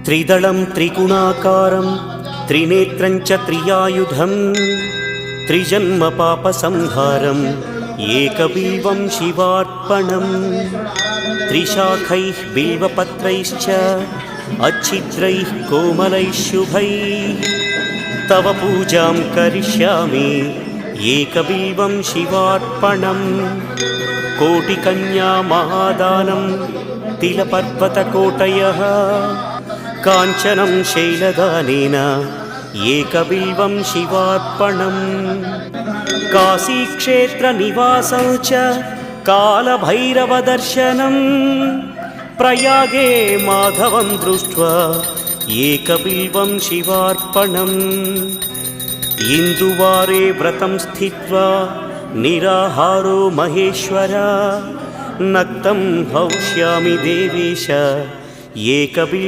त्रिदलं त्रिगुणाकारं त्रिनेत्रं च त्रियायुधं त्रिजन्म पापसंहारम् एकबिल्वं शिवार्पणं त्रिशाखैः बिल्वपत्रैश्च अच्छिद्रैः कोमलैः शुभैः तव पूजां करिष्यामि एकबिल्वं शिवार्पणं कोटिकन्या महादानं तिलपर्वतकोटयः काञ्चनं शैलदानेन एकबिल्वं शिवार्पणं काशीक्षेत्रनिवासं च कालभैरवदर्शनं प्रयागे माधवं दृष्ट्वा एकबिल्वं शिवार्पणम् इन्दुवारे व्रतं स्थित्वा निराहारो महेश्वर नक्तं हौष्यामि देवेश एकबिल्वं